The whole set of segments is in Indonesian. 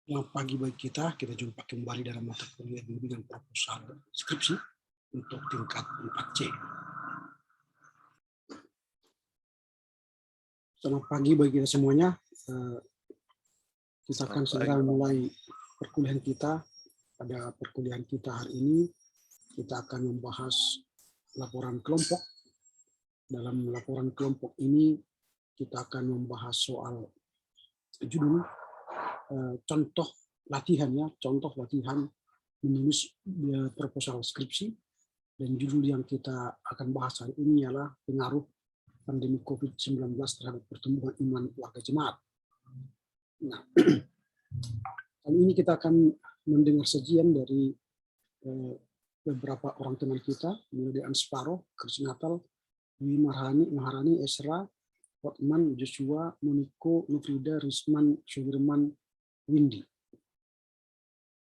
Selamat pagi bagi kita jumpa kembali dalam mata kuliah bimbingan proposal skripsi untuk tingkat 4C. Selamat pagi bagi kita semuanya. Kita akan segera mulai perkuliahan kita. Pada perkuliahan kita hari ini, kita akan membahas laporan kelompok. Dalam laporan kelompok ini, kita akan membahas soal judul contoh latihan menulis proposal skripsi, dan judul yang kita akan bahas hari ini adalah pengaruh pandemi COVID-19 terhadap pertumbuhan iman warga jemaat. Nah, kali ini kita akan mendengar sajian dari beberapa orang teman kita, mulai dari Ansparo, Chris Natal, Dwi Maharani, Esra, Hotman, Joshua, Moniko, Nufrida, Risman, Sudirman, Windy.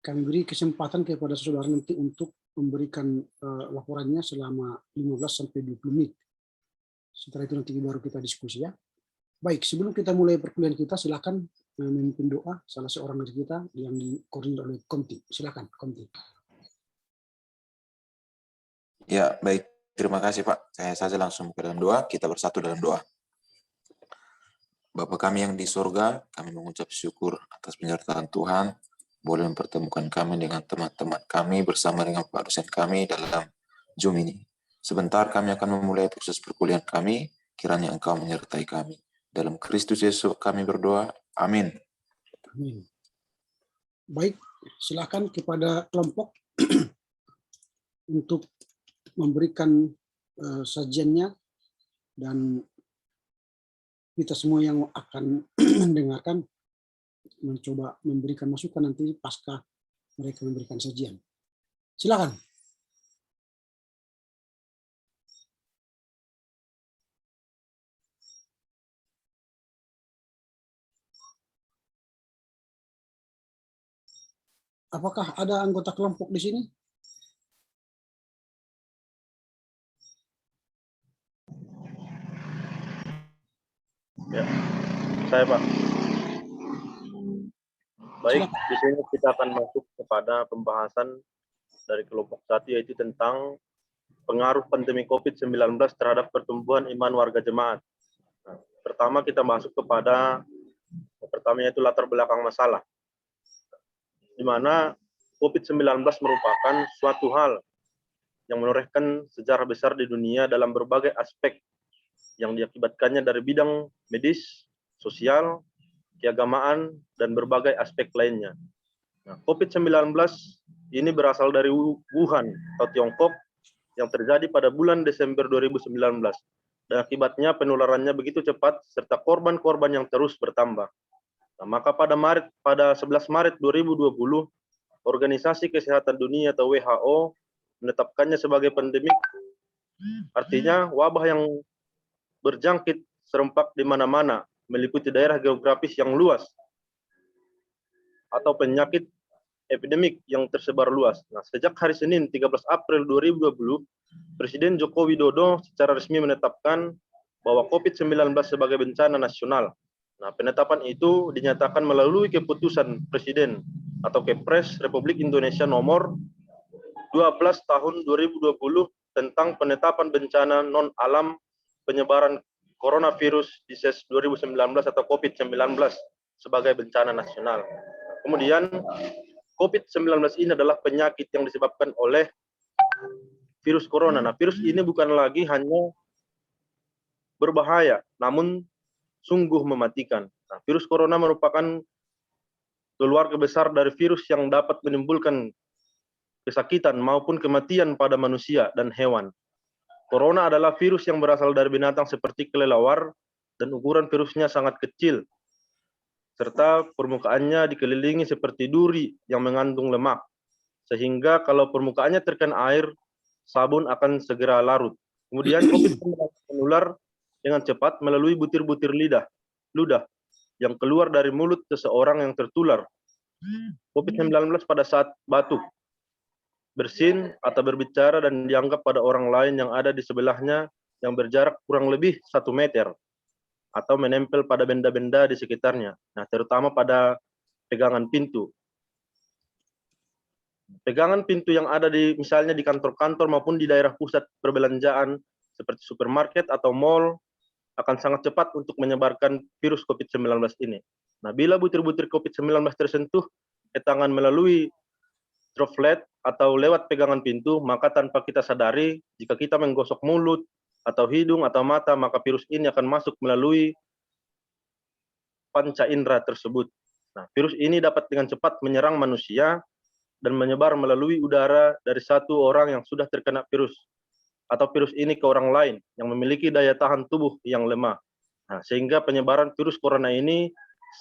Kami beri kesempatan kepada saudara nanti untuk memberikan laporannya selama 15-20 menit. Setelah itu nanti baru kita diskusi ya. Baik, sebelum kita mulai perkuliahan kita, silakan memimpin doa salah seorang dari kita yang dikoordinir oleh Komti. Silakan, Komti. Ya, baik. Terima kasih, Pak. Saya saja langsung ke dalam doa. Kita bersatu dalam doa. Bapa kami yang di surga, kami mengucap syukur atas penyertaan Tuhan, boleh mempertemukan kami dengan teman-teman kami bersama dengan Pak dosen kami dalam Zoom ini. Sebentar kami akan memulai proses perkuliahan kami, kiranya Engkau menyertai kami. Dalam Kristus Yesus kami berdoa. Amin. Amin. Baik, silakan kepada kelompok untuk memberikan sajiannya, dan kita semua yang akan mendengarkan mencoba memberikan masukan nanti pasca mereka memberikan sajian. Silakan. Apakah ada anggota kelompok di sini? Ya, saya Pak. Baik, di sini kita akan masuk kepada pembahasan dari kelompok 1, yaitu tentang pengaruh pandemi COVID-19 terhadap pertumbuhan iman warga jemaat. Nah, pertama kita masuk kepada pertamanya itu latar belakang masalah, di mana COVID-19 merupakan suatu hal yang menorehkan sejarah besar di dunia dalam berbagai aspek yang diakibatkannya dari bidang medis, sosial, keagamaan, dan berbagai aspek lainnya. Nah, COVID-19 ini berasal dari Wuhan atau Tiongkok yang terjadi pada bulan Desember 2019. Dan akibatnya penularannya begitu cepat serta korban-korban yang terus bertambah. Nah, maka pada 11 Maret 2020, Organisasi Kesehatan Dunia atau WHO menetapkannya sebagai pandemik. Artinya wabah yang berjangkit serempak di mana-mana, meliputi daerah geografis yang luas, atau penyakit epidemik yang tersebar luas. Nah, sejak hari Senin 13 April 2020, Presiden Joko Widodo secara resmi menetapkan bahwa COVID-19 sebagai bencana nasional. Nah, penetapan itu dinyatakan melalui keputusan Presiden atau Kepres Republik Indonesia nomor 12 tahun 2020 tentang penetapan bencana non-alam penyebaran coronavirus disease 2019 atau COVID-19 sebagai bencana nasional. Kemudian COVID-19 ini adalah penyakit yang disebabkan oleh virus corona. Nah, virus ini bukan lagi hanya berbahaya, namun sungguh mematikan. Nah, virus corona merupakan keluarga besar dari virus yang dapat menimbulkan kesakitan maupun kematian pada manusia dan hewan. Corona adalah virus yang berasal dari binatang seperti kelelawar dan ukuran virusnya sangat kecil, serta permukaannya dikelilingi seperti duri yang mengandung lemak, sehingga kalau permukaannya terkena air, sabun akan segera larut. Kemudian COVID menular dengan cepat melalui butir-butir ludah yang keluar dari mulut seseorang yang tertular COVID-19 pada saat batuk, bersin, atau berbicara dan dianggap pada orang lain yang ada di sebelahnya yang berjarak kurang lebih 1 meter, atau menempel pada benda-benda di sekitarnya. Nah, terutama pada pegangan pintu. Pegangan pintu yang ada misalnya di kantor-kantor maupun di daerah pusat perbelanjaan seperti supermarket atau mall akan sangat cepat untuk menyebarkan virus COVID-19 ini. Nah, bila butir-butir COVID-19 tersentuh ke tangan melalui droplet atau lewat pegangan pintu, maka tanpa kita sadari, jika kita menggosok mulut atau hidung atau mata, maka virus ini akan masuk melalui panca indera tersebut. Nah, virus ini dapat dengan cepat menyerang manusia dan menyebar melalui udara dari satu orang yang sudah terkena virus atau virus ini ke orang lain yang memiliki daya tahan tubuh yang lemah. Nah, sehingga penyebaran virus corona ini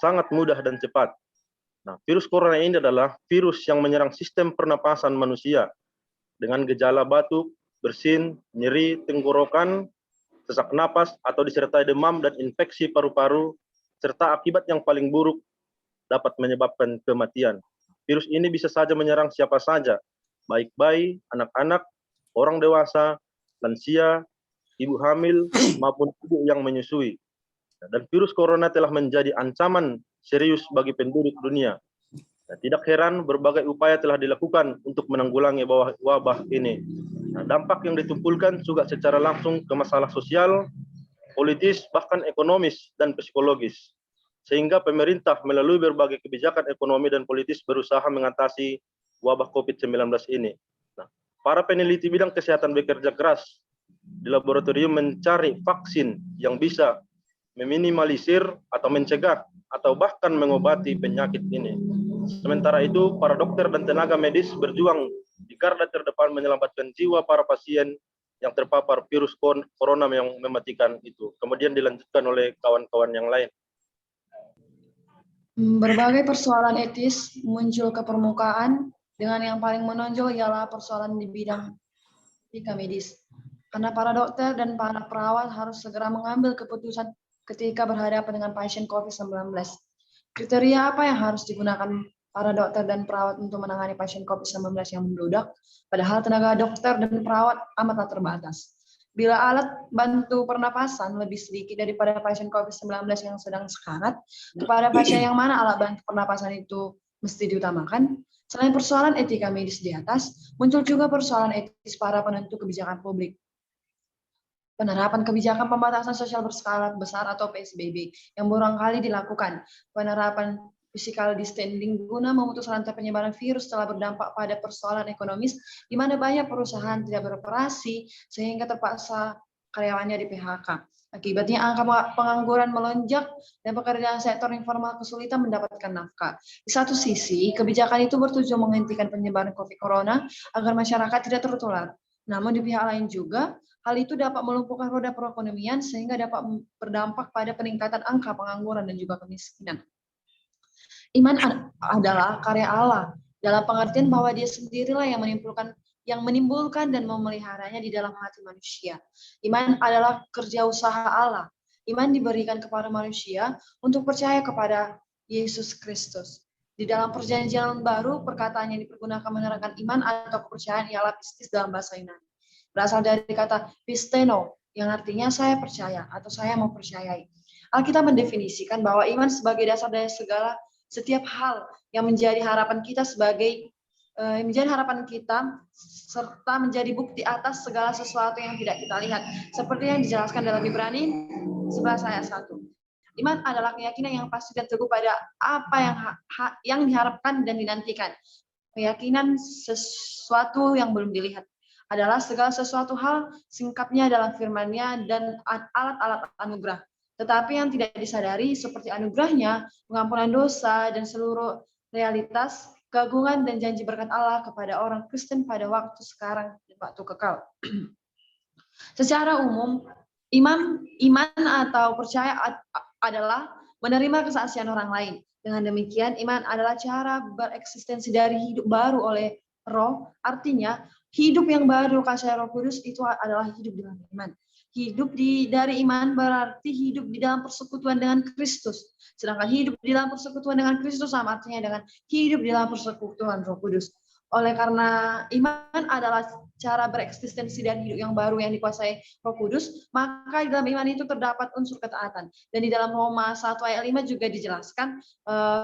sangat mudah dan cepat. Nah, virus corona ini adalah virus yang menyerang sistem pernapasan manusia dengan gejala batuk, bersin, nyeri tenggorokan, sesak napas atau disertai demam dan infeksi paru-paru, serta akibat yang paling buruk dapat menyebabkan kematian. Virus ini bisa saja menyerang siapa saja, baik bayi, anak-anak, orang dewasa, lansia, ibu hamil, maupun ibu yang menyusui. Dan virus corona telah menjadi ancaman serius bagi penduduk dunia. Nah, tidak heran berbagai upaya telah dilakukan untuk menanggulangi wabah ini. Nah, dampak yang ditumpulkan juga secara langsung ke masalah sosial, politis, bahkan ekonomis dan psikologis. Sehingga pemerintah melalui berbagai kebijakan ekonomi dan politis berusaha mengatasi wabah COVID-19 ini. Nah, para peneliti bidang kesehatan bekerja keras di laboratorium mencari vaksin yang bisa meminimalisir atau mencegah atau bahkan mengobati penyakit ini. Sementara itu, para dokter dan tenaga medis berjuang di garda terdepan menyelamatkan jiwa para pasien yang terpapar virus corona yang mematikan itu. Kemudian dilanjutkan oleh kawan-kawan yang lain. Berbagai persoalan etis muncul ke permukaan dengan yang paling menonjol ialah persoalan di bidang etika medis. Karena para dokter dan para perawat harus segera mengambil keputusan ketika berhadapan dengan pasien COVID-19. Kriteria apa yang harus digunakan para dokter dan perawat untuk menangani pasien COVID-19 yang membludak? Padahal tenaga dokter dan perawat amatlah terbatas. Bila alat bantu pernapasan lebih sedikit daripada pasien COVID-19 yang sedang sekarat, kepada pasien yang mana alat bantu pernapasan itu mesti diutamakan? Selain persoalan etika medis di atas, muncul juga persoalan etis para penentu kebijakan publik. Penerapan kebijakan pembatasan sosial berskala besar atau PSBB yang berulang kali dilakukan. Penerapan physical distancing guna memutus rantai penyebaran virus telah berdampak pada persoalan ekonomis di mana banyak perusahaan tidak beroperasi sehingga terpaksa karyawannya di PHK. Akibatnya angka pengangguran melonjak dan pekerjaan sektor informal kesulitan mendapatkan nafkah. Di satu sisi, kebijakan itu bertujuan menghentikan penyebaran COVID corona agar masyarakat tidak tertular. Namun di pihak lain juga, hal itu dapat melumpuhkan roda perekonomian sehingga dapat berdampak pada peningkatan angka pengangguran dan juga kemiskinan. Iman adalah karya Allah dalam pengertian bahwa Dia sendirilah yang menimbulkan dan memeliharanya di dalam hati manusia. Iman adalah kerja usaha Allah. Iman diberikan kepada manusia untuk percaya kepada Yesus Kristus. Di dalam perjanjian baru, perkataan yang dipergunakan menerangkan iman atau kepercayaan ialah pistis dalam bahasa Yunani. Berasal dari kata pisteno, yang artinya saya percaya atau saya mempercayai. Alkitab mendefinisikan bahwa iman sebagai dasar dari setiap hal yang menjadi harapan kita serta menjadi bukti atas segala sesuatu yang tidak kita lihat, seperti yang dijelaskan dalam Ibrani 11 ayat 1. Iman adalah keyakinan yang pasti dan teguh pada apa yang diharapkan dan dinantikan. Keyakinan sesuatu yang belum dilihat adalah segala sesuatu hal singkapnya dalam firman-Nya dan alat-alat anugerah. Tetapi yang tidak disadari seperti anugerahnya, pengampunan dosa, dan seluruh realitas, keagungan dan janji berkat Allah kepada orang Kristen pada waktu sekarang dan waktu kekal. Secara umum, iman atau percaya adalah menerima kesaksian orang lain. Dengan demikian, iman adalah cara bereksistensi dari hidup baru oleh Roh. Artinya, hidup yang baru kasih Roh Kudus itu adalah hidup dalam iman. Hidup dari iman berarti hidup di dalam persekutuan dengan Kristus. Sedangkan hidup di dalam persekutuan dengan Kristus sama artinya dengan hidup di dalam persekutuan Roh Kudus. Oleh karena iman adalah cara bereksistensi dan hidup yang baru yang dikuasai Roh Kudus, maka di dalam iman itu terdapat unsur ketaatan. Dan di dalam Roma 1 ayat 5 juga dijelaskan,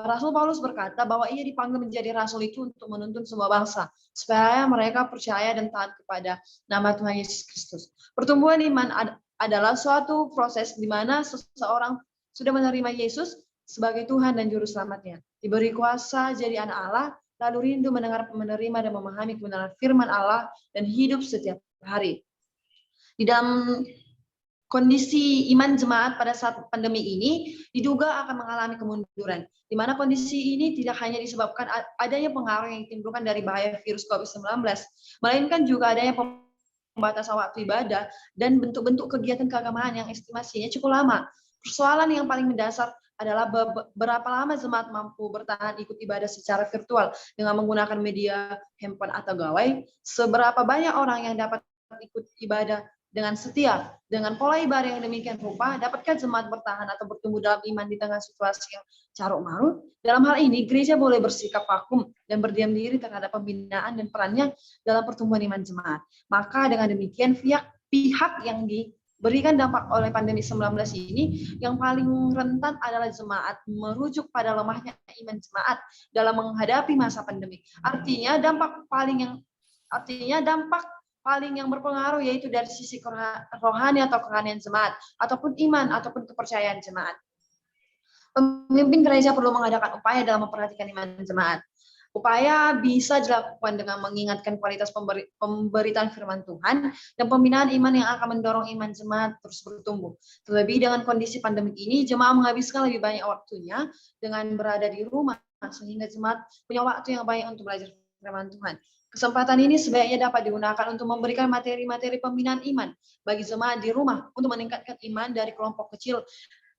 Rasul Paulus berkata bahwa ia dipanggil menjadi rasul itu untuk menuntun semua bangsa, supaya mereka percaya dan taat kepada nama Tuhan Yesus Kristus. Pertumbuhan iman adalah suatu proses di mana seseorang sudah menerima Yesus sebagai Tuhan dan Juru Selamatnya, diberi kuasa jadi anak Allah, lalu rindu mendengar, menerima, dan memahami kebenaran firman Allah dan hidup setiap hari. Di dalam kondisi iman jemaat pada saat pandemi ini diduga akan mengalami kemunduran, di mana kondisi ini tidak hanya disebabkan adanya pengaruh yang ditimbulkan dari bahaya virus COVID-19, melainkan juga adanya pembatasan waktu ibadah dan bentuk-bentuk kegiatan keagamaan yang estimasinya cukup lama. Persoalan yang paling mendasar adalah berapa lama jemaat mampu bertahan ikut ibadah secara virtual dengan menggunakan media handphone atau gawai. Seberapa banyak orang yang dapat ikut ibadah dengan setia, dengan pola ibadah yang demikian rupa, dapatkah jemaat bertahan atau bertumbuh dalam iman di tengah situasi yang caruk marut? Dalam hal ini, gereja boleh bersikap vakum dan berdiam diri terhadap pembinaan dan perannya dalam pertumbuhan iman jemaat. Maka dengan demikian, pihak yang diberikan dampak oleh pandemi 19 ini, yang paling rentan adalah jemaat, merujuk pada lemahnya iman jemaat dalam menghadapi masa pandemi. Artinya dampak paling yang berpengaruh yaitu dari sisi rohani atau kerohanian jemaat, ataupun iman, ataupun kepercayaan jemaat. Pemimpin gereja perlu mengadakan upaya dalam memperhatikan iman jemaat. Upaya bisa dilakukan dengan mengingatkan kualitas pemberitaan firman Tuhan dan pembinaan iman yang akan mendorong iman jemaat terus bertumbuh. Terlebih dengan kondisi pandemi ini, jemaat menghabiskan lebih banyak waktunya dengan berada di rumah, sehingga jemaat punya waktu yang banyak untuk belajar firman Tuhan. Kesempatan ini sebaiknya dapat digunakan untuk memberikan materi-materi pembinaan iman bagi jemaat di rumah untuk meningkatkan iman dari kelompok kecil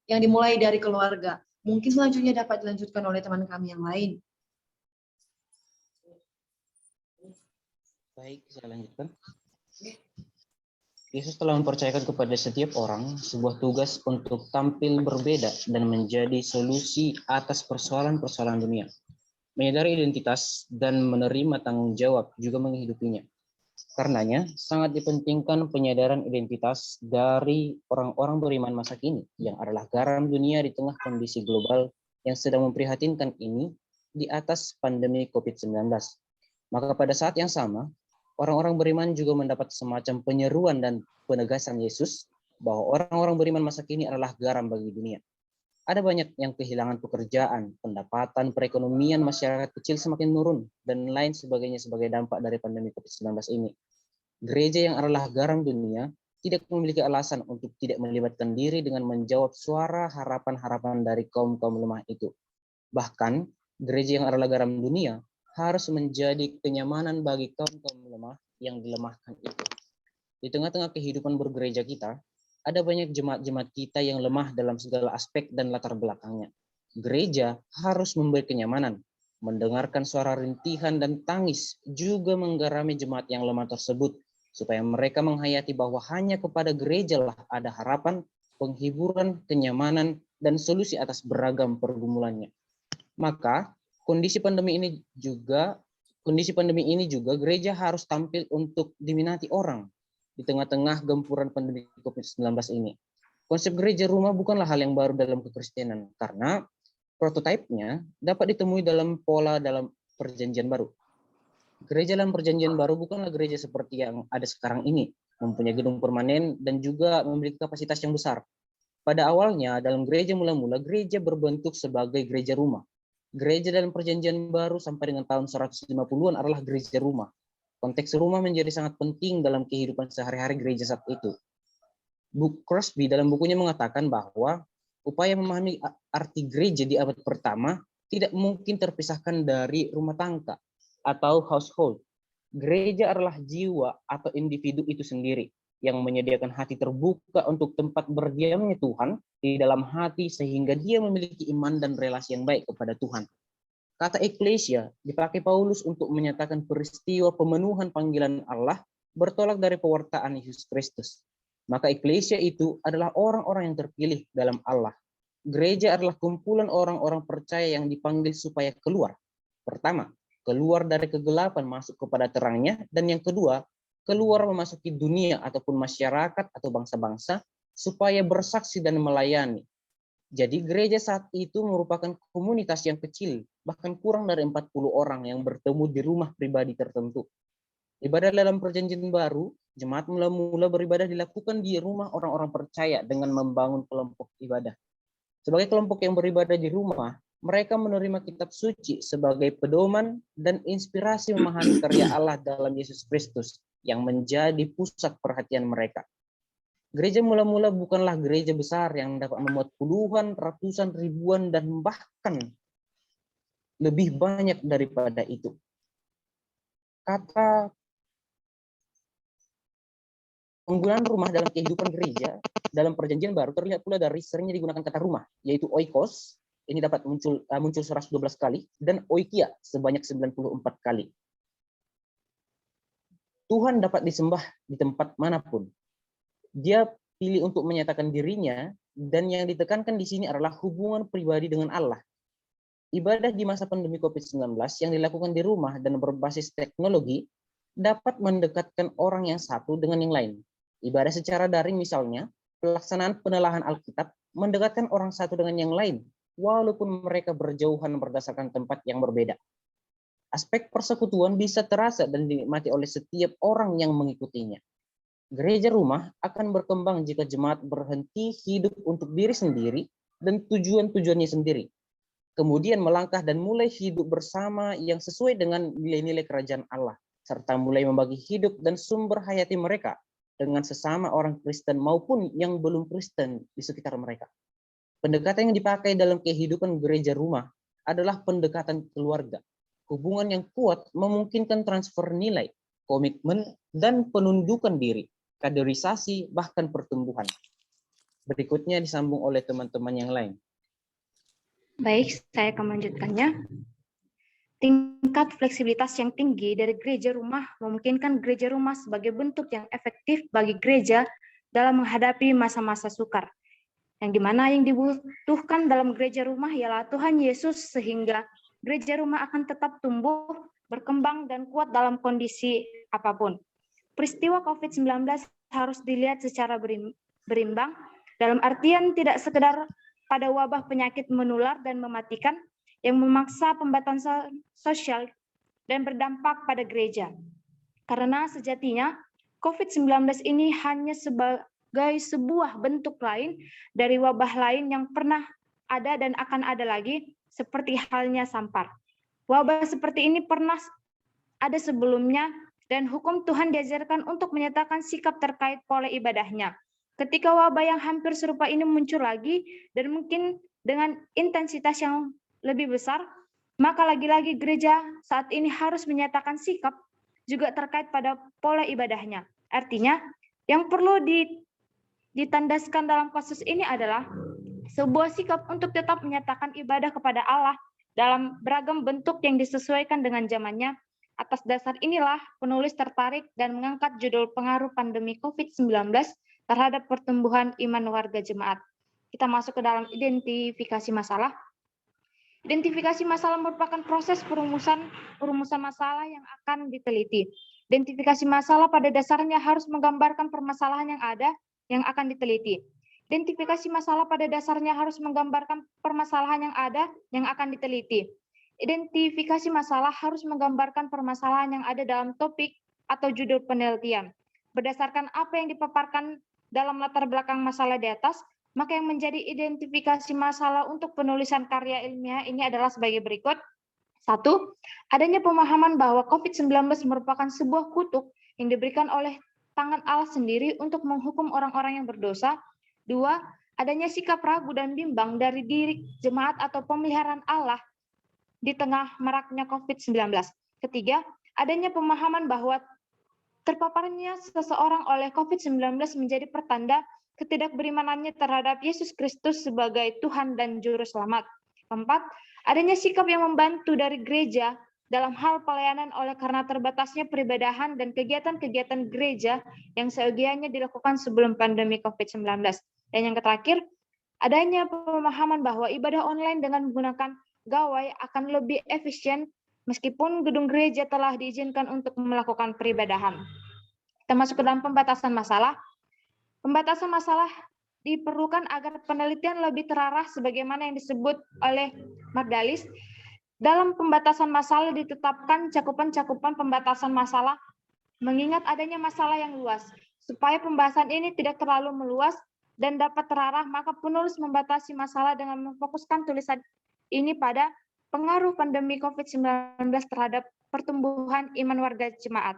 yang dimulai dari keluarga. Mungkin selanjutnya dapat dilanjutkan oleh teman kami yang lain. Baik, saya lanjutkan. Yesus telah mempercayakan kepada setiap orang sebuah tugas untuk tampil berbeda dan menjadi solusi atas persoalan-persoalan dunia. Menyadari identitas dan menerima tanggung jawab juga menghidupinya. Karenanya, sangat dipentingkan penyadaran identitas dari orang-orang beriman masa kini yang adalah garam dunia di tengah kondisi global yang sedang memprihatinkan ini di atas pandemi COVID-19. Maka pada saat yang sama, orang-orang beriman juga mendapat semacam penyeruan dan penegasan Yesus bahwa orang-orang beriman masa kini adalah garam bagi dunia. Ada banyak yang kehilangan pekerjaan, pendapatan, perekonomian masyarakat kecil semakin menurun, dan lain sebagainya sebagai dampak dari pandemi COVID-19 ini. Gereja yang adalah garam dunia tidak memiliki alasan untuk tidak melibatkan diri dengan menjawab suara harapan-harapan dari kaum-kaum lemah itu. Bahkan, gereja yang adalah garam dunia harus menjadi kenyamanan bagi kaum-kaum lemah yang dilemahkan itu. Di tengah-tengah kehidupan bergereja kita, ada banyak jemaat-jemaat kita yang lemah dalam segala aspek dan latar belakangnya. Gereja harus memberi kenyamanan, mendengarkan suara rintihan dan tangis, juga menggarami jemaat yang lemah tersebut, supaya mereka menghayati bahwa hanya kepada gereja lah ada harapan, penghiburan, kenyamanan, dan solusi atas beragam pergumulannya. Maka, kondisi pandemi ini juga gereja harus tampil untuk diminati orang di tengah-tengah gempuran pandemi COVID-19 ini. Konsep gereja rumah bukanlah hal yang baru dalam kekristenan, karena prototipenya dapat ditemui dalam perjanjian baru. Gereja dalam perjanjian baru bukanlah gereja seperti yang ada sekarang ini, mempunyai gedung permanen dan juga memiliki kapasitas yang besar. Pada awalnya, dalam gereja mula-mula, gereja berbentuk sebagai gereja rumah. Gereja dalam perjanjian baru sampai dengan tahun 150-an adalah gereja rumah. Konteks rumah menjadi sangat penting dalam kehidupan sehari-hari gereja saat itu. Crosby dalam bukunya mengatakan bahwa upaya memahami arti gereja di abad pertama tidak mungkin terpisahkan dari rumah tangga atau household. Gereja adalah jiwa atau individu itu sendiri yang menyediakan hati terbuka untuk tempat berdiamnya Tuhan di dalam hati sehingga dia memiliki iman dan relasi yang baik kepada Tuhan. Kata eklesia dipakai Paulus untuk menyatakan peristiwa pemenuhan panggilan Allah bertolak dari pewartaan Yesus Kristus. Maka eklesia itu adalah orang-orang yang terpilih dalam Allah. Gereja adalah kumpulan orang-orang percaya yang dipanggil supaya keluar. Pertama, keluar dari kegelapan masuk kepada terangnya, dan yang kedua, keluar memasuki dunia ataupun masyarakat atau bangsa-bangsa supaya bersaksi dan melayani. Jadi gereja saat itu merupakan komunitas yang kecil, bahkan kurang dari 40 orang yang bertemu di rumah pribadi tertentu. Ibadah dalam perjanjian baru, jemaat mula-mula beribadah dilakukan di rumah orang-orang percaya dengan membangun kelompok ibadah. Sebagai kelompok yang beribadah di rumah, mereka menerima kitab suci sebagai pedoman dan inspirasi memahami karya Allah dalam Yesus Kristus yang menjadi pusat perhatian mereka. Gereja mula-mula bukanlah gereja besar yang dapat memuat puluhan, ratusan, ribuan, dan bahkan lebih banyak daripada itu. Kata penggunaan rumah dalam kehidupan gereja dalam perjanjian baru terlihat pula dari seringnya digunakan kata rumah, yaitu oikos, ini dapat muncul 112 kali, dan oikia sebanyak 94 kali. Tuhan dapat disembah di tempat manapun. Dia pilih untuk menyatakan dirinya, dan yang ditekankan di sini adalah hubungan pribadi dengan Allah. Ibadah di masa pandemi COVID-19 yang dilakukan di rumah dan berbasis teknologi dapat mendekatkan orang yang satu dengan yang lain. Ibadah secara daring misalnya, pelaksanaan penelahan Alkitab mendekatkan orang satu dengan yang lain, walaupun mereka berjauhan berdasarkan tempat yang berbeda. Aspek persekutuan bisa terasa dan dinikmati oleh setiap orang yang mengikutinya. Gereja rumah akan berkembang jika jemaat berhenti hidup untuk diri sendiri dan tujuan-tujuannya sendiri. Kemudian melangkah dan mulai hidup bersama yang sesuai dengan nilai-nilai kerajaan Allah, serta mulai membagi hidup dan sumber hayati mereka dengan sesama orang Kristen maupun yang belum Kristen di sekitar mereka. Pendekatan yang dipakai dalam kehidupan gereja rumah adalah pendekatan keluarga. Hubungan yang kuat memungkinkan transfer nilai, komitmen, dan penundukan diri, kaderisasi, bahkan pertumbuhan. Berikutnya disambung oleh teman-teman yang lain. Baik, saya akan melanjutkannya. Tingkat fleksibilitas yang tinggi dari gereja rumah memungkinkan gereja rumah sebagai bentuk yang efektif bagi gereja dalam menghadapi masa-masa sukar. Yang dimana yang dibutuhkan dalam gereja rumah ialah Tuhan Yesus, sehingga gereja rumah akan tetap tumbuh, berkembang, dan kuat dalam kondisi apapun. Peristiwa COVID-19 harus dilihat secara berimbang, dalam artian tidak sekedar pada wabah penyakit menular dan mematikan yang memaksa pembatasan sosial dan berdampak pada gereja. Karena sejatinya COVID-19 ini hanya sebagai sebuah bentuk lain dari wabah lain yang pernah ada dan akan ada lagi, seperti halnya sampar. Wabah seperti ini pernah ada sebelumnya, dan hukum Tuhan diajarkan untuk menyatakan sikap terkait pola ibadahnya. Ketika wabah yang hampir serupa ini muncul lagi, dan mungkin dengan intensitas yang lebih besar, maka lagi-lagi gereja saat ini harus menyatakan sikap juga terkait pada pola ibadahnya. Artinya, yang perlu ditandaskan dalam kasus ini adalah sebuah sikap untuk tetap menyatakan ibadah kepada Allah dalam beragam bentuk yang disesuaikan dengan zamannya. Atas dasar inilah penulis tertarik dan mengangkat judul pengaruh pandemi COVID-19 terhadap pertumbuhan iman warga jemaat. Kita masuk ke dalam identifikasi masalah. Identifikasi masalah merupakan proses perumusan masalah yang akan diteliti. Identifikasi masalah pada dasarnya harus menggambarkan permasalahan yang ada yang akan diteliti. Identifikasi masalah pada dasarnya harus menggambarkan permasalahan yang ada yang akan diteliti. Identifikasi masalah harus menggambarkan permasalahan yang ada dalam topik atau judul penelitian. Berdasarkan apa yang dipaparkan dalam latar belakang masalah di atas, maka yang menjadi identifikasi masalah untuk penulisan karya ilmiah ini adalah sebagai berikut. 1. Adanya pemahaman bahwa COVID-19 merupakan sebuah kutuk yang diberikan oleh tangan Allah sendiri untuk menghukum orang-orang yang berdosa. 2. Adanya sikap ragu dan bimbang dari diri jemaat atau pemeliharaan Allah di tengah maraknya COVID-19. 3. Adanya pemahaman bahwa terpaparnya seseorang oleh COVID-19 menjadi pertanda ketidakberimanannya terhadap Yesus Kristus sebagai Tuhan dan Juru Selamat. 4. Adanya sikap yang membantu dari gereja dalam hal pelayanan oleh karena terbatasnya peribadahan dan kegiatan-kegiatan gereja yang seyogianya dilakukan sebelum pandemi COVID-19. Dan yang terakhir, adanya pemahaman bahwa ibadah online dengan menggunakan gawai akan lebih efisien meskipun gedung gereja telah diizinkan untuk melakukan peribadahan. Kita masuk ke dalam pembatasan masalah. Pembatasan masalah diperlukan agar penelitian lebih terarah sebagaimana yang disebut oleh Magdalis. Dalam pembatasan masalah ditetapkan cakupan-cakupan pembatasan masalah mengingat adanya masalah yang luas. Supaya pembahasan ini tidak terlalu meluas dan dapat terarah, maka penulis membatasi masalah dengan memfokuskan tulisan ini pada pengaruh pandemi COVID-19 terhadap pertumbuhan iman warga jemaat.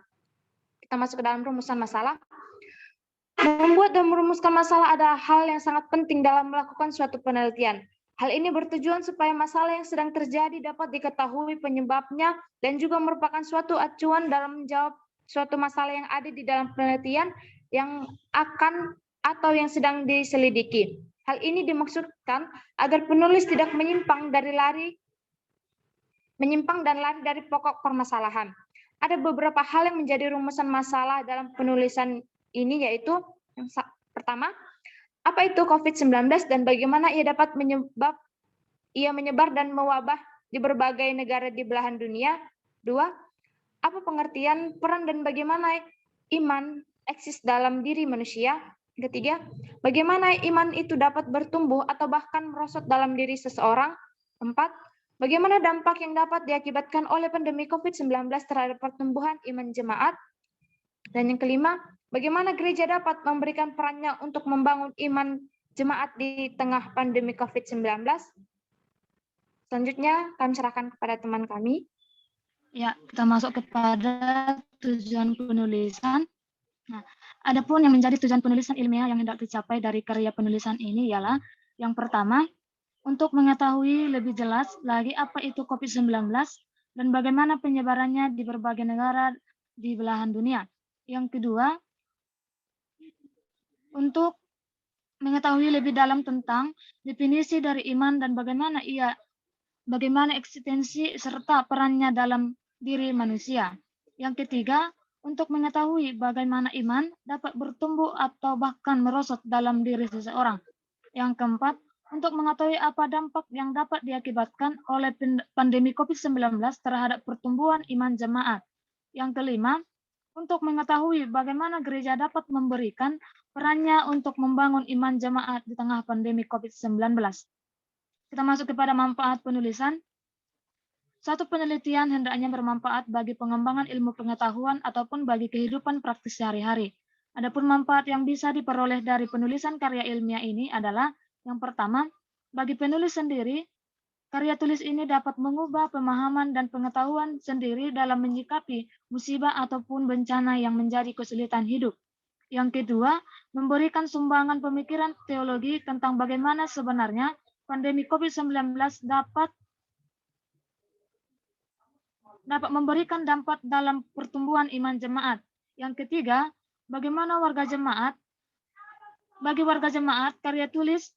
Kita masuk ke dalam rumusan masalah. Membuat dan merumuskan masalah adalah hal yang sangat penting dalam melakukan suatu penelitian. Hal ini bertujuan supaya masalah yang sedang terjadi dapat diketahui penyebabnya dan juga merupakan suatu acuan dalam menjawab suatu masalah yang ada di dalam penelitian yang akan atau yang sedang diselidiki. Hal ini dimaksudkan agar penulis tidak menyimpang dan lari dari pokok permasalahan. Ada beberapa hal yang menjadi rumusan masalah dalam penulisan ini, yaitu yang pertama, apa itu COVID-19 dan bagaimana ia dapat menyebar dan mewabah di berbagai negara di belahan dunia. 2. Apa pengertian, peran, dan bagaimana iman eksis dalam diri manusia. Ketiga, bagaimana iman itu dapat bertumbuh atau bahkan merosot dalam diri seseorang. 4. Bagaimana dampak yang dapat diakibatkan oleh pandemi COVID-19 terhadap pertumbuhan iman jemaat. Dan yang kelima, bagaimana gereja dapat memberikan perannya untuk membangun iman jemaat di tengah pandemi COVID-19. Selanjutnya, kami serahkan kepada teman kami. Ya, kita masuk kepada tujuan penulisan. Nah, adapun yang menjadi tujuan penulisan ilmiah yang hendak dicapai dari karya penulisan ini ialah yang pertama, untuk mengetahui lebih jelas lagi apa itu COVID-19 dan bagaimana penyebarannya di berbagai negara di belahan dunia. Yang kedua, untuk mengetahui lebih dalam tentang definisi dari iman dan bagaimana eksistensi serta perannya dalam diri manusia. Yang ketiga, untuk mengetahui bagaimana iman dapat bertumbuh atau bahkan merosot dalam diri seseorang. Yang keempat, untuk mengetahui apa dampak yang dapat diakibatkan oleh pandemi COVID-19 terhadap pertumbuhan iman jemaat. Yang kelima, untuk mengetahui bagaimana gereja dapat memberikan perannya untuk membangun iman jemaat di tengah pandemi COVID-19. Kita masuk kepada manfaat penulisan. Suatu penelitian hendaknya bermanfaat bagi pengembangan ilmu pengetahuan ataupun bagi kehidupan praktis sehari-hari. Adapun manfaat yang bisa diperoleh dari penulisan karya ilmiah ini adalah yang pertama, bagi penulis sendiri, karya tulis ini dapat mengubah pemahaman dan pengetahuan sendiri dalam menyikapi musibah ataupun bencana yang menjadi kesulitan hidup. Yang kedua, memberikan sumbangan pemikiran teologi tentang bagaimana sebenarnya pandemi COVID-19 dapat memberikan dampak dalam pertumbuhan iman jemaat. Yang ketiga, bagi warga jemaat, karya tulis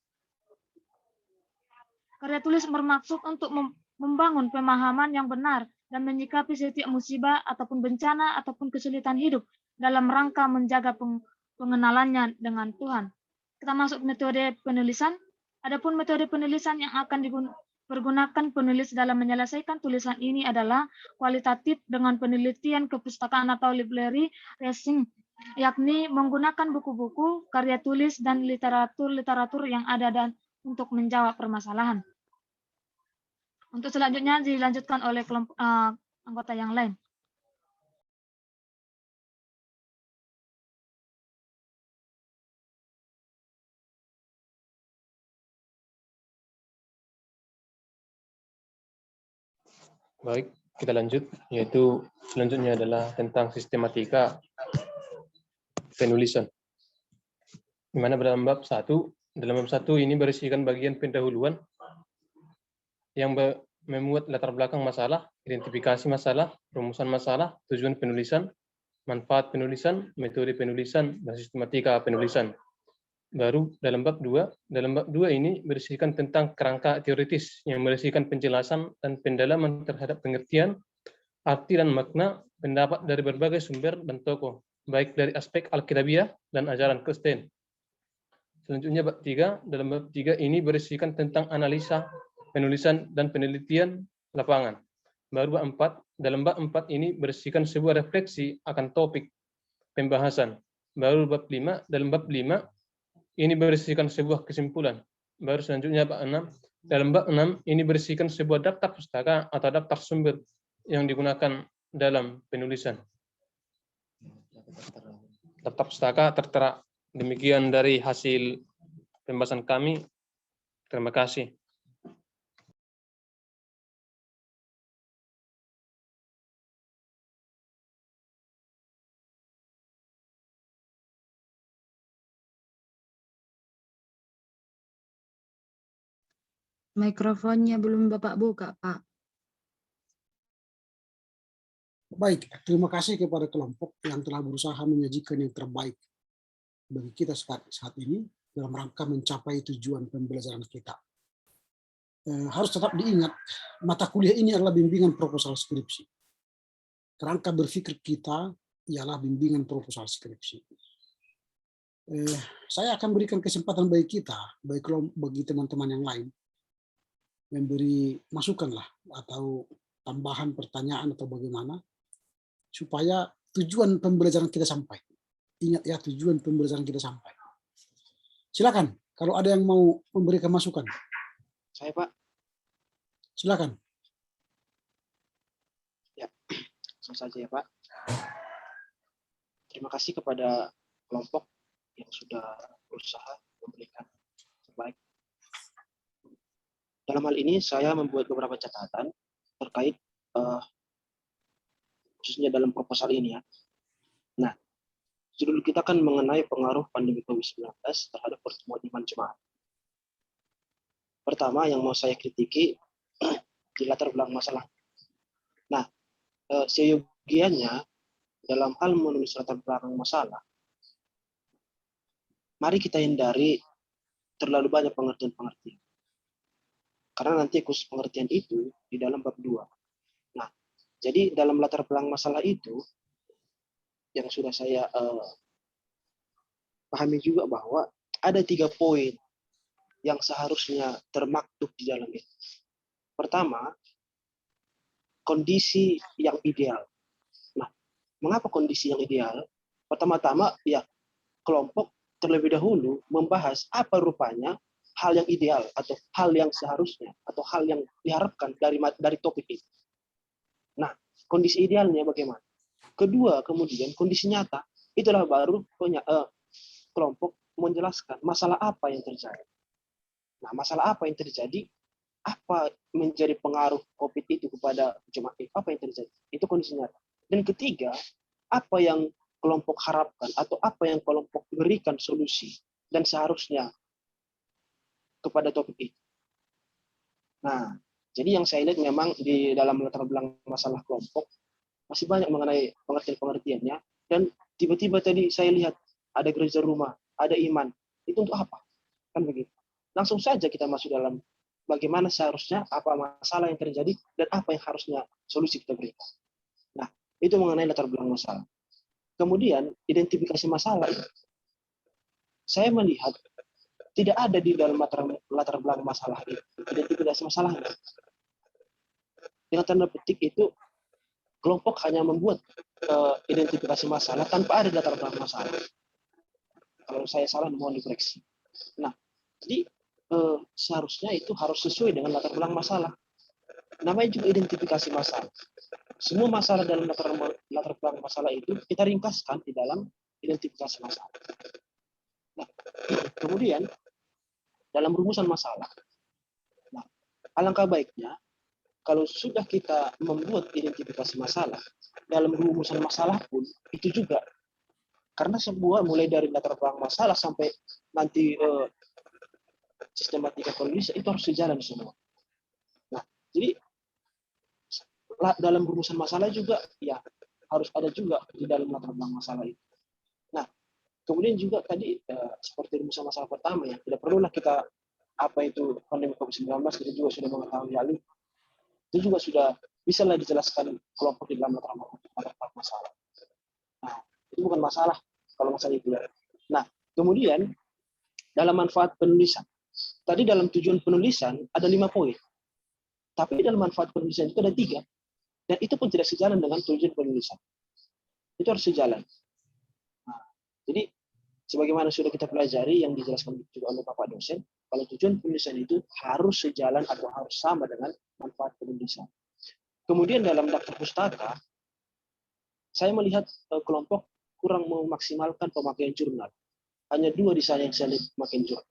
bermaksud untuk membangun pemahaman yang benar dan menyikapi setiap musibah ataupun bencana ataupun kesulitan hidup dalam rangka menjaga pengenalannya dengan Tuhan. Kita masuk metode penulisan. Adapun metode penulisan yang akan dipergunakan penulis dalam menyelesaikan tulisan ini adalah kualitatif dengan penelitian kepustakaan atau library reading, yakni menggunakan buku-buku, karya tulis, dan literatur yang ada dan untuk menjawab permasalahan. Untuk selanjutnya dilanjutkan oleh kelompok anggota yang lain. Baik, kita lanjut, yaitu selanjutnya adalah tentang sistematika penulisan. Di mana dalam bab 1 ini berisikan bagian pendahuluan yang memuat latar belakang masalah, identifikasi masalah, rumusan masalah, tujuan penulisan, manfaat penulisan, metode penulisan, dan sistematika penulisan. Baru dalam bab 2 ini berisikan tentang kerangka teoritis yang berisikan penjelasan dan pendalaman terhadap pengertian, arti dan makna pendapat dari berbagai sumber dan tokoh, baik dari aspek Alkitabiah dan ajaran Kristen. Selanjutnya bab 3, dalam bab 3 ini berisikan tentang analisa, penulisan dan penelitian lapangan. Baru bab 4, dalam bab 4 ini berisikan sebuah refleksi akan topik pembahasan. Baru bab 5, dalam bab 5 ini berisikan sebuah kesimpulan. Baru selanjutnya bab 6. Dalam bab 6 ini berisikan sebuah daftar pustaka atau daftar sumber yang digunakan dalam penulisan. Daftar pustaka tertera. Demikian dari hasil pembahasan kami. Terima kasih. Mikrofonnya belum Bapak buka, Pak. Baik, terima kasih kepada kelompok yang telah berusaha menyajikan yang terbaik bagi kita saat ini dalam rangka mencapai tujuan pembelajaran kita. Harus tetap diingat, mata kuliah ini adalah bimbingan proposal skripsi. Kerangka berpikir kita ialah bimbingan proposal skripsi. Saya akan berikan kesempatan bagi kita, bagi teman-teman yang lain, memberi masukan lah atau tambahan pertanyaan atau bagaimana supaya tujuan pembelajaran kita sampai. Ingat ya, tujuan pembelajaran kita sampai. Silakan kalau ada yang mau memberikan masukan. Saya, Pak. Silakan. Ya, langsung saja ya, Pak. Terima kasih kepada kelompok yang sudah berusaha memberikan terbaik. Dalam hal ini saya membuat beberapa catatan terkait khususnya dalam proposal ini ya. Nah, judul kita kan mengenai pengaruh pandemi COVID-19 terhadap pertemuan iman jemaat. Pertama yang mau saya kritiki di latar belakang masalah. Nah, seyogianya dalam hal menulis latar belakang masalah, mari kita hindari terlalu banyak pengertian-pengertian. Karena nanti khusus pengertian itu di dalam bab 2. Nah, jadi dalam latar belakang masalah itu, yang sudah saya pahami juga bahwa ada 3 poin yang seharusnya termaktub di dalam itu. Pertama, kondisi yang ideal. Nah, mengapa kondisi yang ideal? Pertama-tama, ya kelompok terlebih dahulu membahas apa rupanya hal yang ideal atau hal yang seharusnya atau hal yang diharapkan dari topik itu. Nah, kondisi idealnya bagaimana? Kedua, kemudian kondisi nyata. Itulah baru kelompok menjelaskan masalah apa yang terjadi. Nah, masalah apa yang terjadi? Apa menjadi pengaruh COVID itu kepada jemaat? Apa yang terjadi? Itu kondisi nyata. Dan ketiga, apa yang kelompok harapkan atau apa yang kelompok berikan solusi dan seharusnya kepada topik itu. Nah, jadi yang saya lihat memang di dalam latar belakang masalah kelompok masih banyak mengenai pengertian-pengertiannya, dan tiba-tiba tadi saya lihat ada gereja rumah, ada iman. Itu untuk apa? Kan begitu. Langsung saja kita masuk dalam bagaimana seharusnya, apa masalah yang terjadi, dan apa yang harusnya solusi kita berikan. Nah, itu mengenai latar belakang masalah. Kemudian, identifikasi masalah. Saya melihat tidak ada di dalam latar belakang masalah itu. Identifikasi masalahnya. Dengan tanda petik itu, kelompok hanya membuat identifikasi masalah tanpa ada latar belakang masalah. Kalau saya salah, mohon dikoreksi. Nah, jadi seharusnya itu harus sesuai dengan latar belakang masalah. Namanya juga identifikasi masalah. Semua masalah dalam latar belakang masalah itu kita ringkaskan di dalam identifikasi masalah. Nah, kemudian dalam rumusan masalah, nah, alangkah baiknya kalau sudah kita membuat identifikasi masalah, dalam rumusan masalah pun itu juga, karena sebuah mulai dari latar belakang masalah sampai nanti sistematika kondisi itu harus sejalan semua. Nah, jadi dalam rumusan masalah juga ya harus ada juga di dalam latar belakang masalah itu. Nah, kemudian juga tadi seperti rumusan masalah pertama ya, tidak perlulah kita apa itu pandemi COVID-19, kita juga sudah mengetahui hal itu. Itu juga sudah bisa lah dijelaskan kelompok di dalam latar belakang masalah. Nah, itu bukan masalah kalau masalah itu ya. Nah, kemudian dalam manfaat penulisan. Tadi dalam tujuan penulisan ada 5 poin. Tapi dalam manfaat penulisan itu ada 3. Dan itu pun tidak sejalan dengan tujuan penulisan. Itu harus sejalan. Jadi sebagaimana sudah kita pelajari yang dijelaskan juga oleh Bapak dosen, kalau tujuan penulisan itu harus sejalan atau harus sama dengan manfaat penulisan. Kemudian dalam daftar pustaka, saya melihat kelompok kurang memaksimalkan pemakaian jurnal. Hanya 2 di sana yang saya lihat pemakaian jurnal.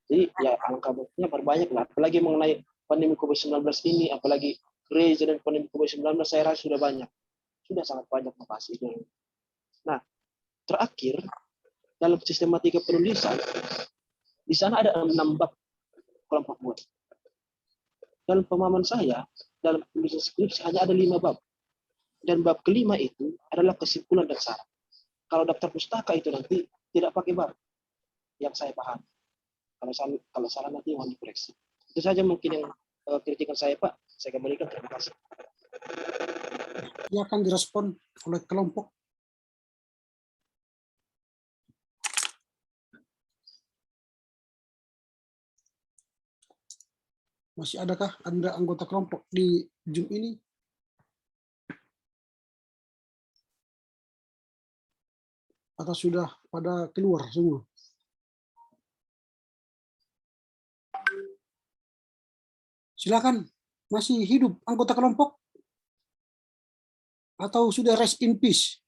Jadi ya alangkah baiknya berbanyak lah. Apalagi mengenai pandemi COVID-19 ini, apalagi gereja dan pandemi COVID-19, saya rasa sudah banyak. Sudah sangat banyak makasih. Nah, terakhir, dalam sistematika penulisan, di sana ada 6 bab kelompok buat. Dalam pemahaman saya, dalam penulisan skripsi hanya ada 5 bab. Dan bab kelima itu adalah kesimpulan dan saran. Kalau daftar pustaka itu nanti tidak pakai bab yang saya paham. Kalau salah nanti mohon dikoreksi. Itu saja mungkin yang kritikan saya, Pak. Saya kembalikan, terima kasih. Ia akan direspon oleh kelompok. Masih adakah Anda anggota kelompok di Zoom ini? Atau sudah pada keluar semua? Silakan, masih hidup anggota kelompok? Atau sudah rest in peace?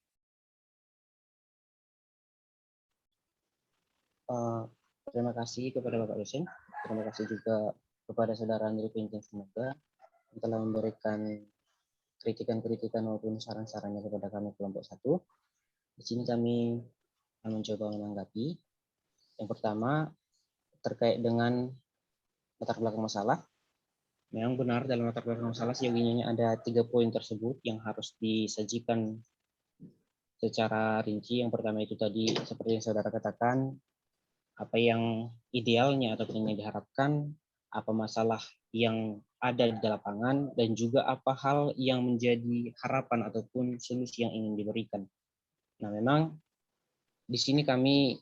Terima kasih kepada Bapak dosen. Terima kasih juga kepada saudara Andri Pinjeng semoga telah memberikan kritikan-kritikan maupun saran-sarannya kepada kami kelompok 1. Di sini kami mencoba menanggapi. Yang pertama, terkait dengan latar belakang masalah. Memang benar dalam latar belakang masalah sejauh ini ada 3 poin tersebut yang harus disajikan secara rinci. Yang pertama itu tadi seperti yang saudara katakan, apa yang idealnya atau yang diharapkan, apa masalah yang ada di lapangan, dan juga apa hal yang menjadi harapan ataupun solusi yang ingin diberikan. Nah, memang di sini kami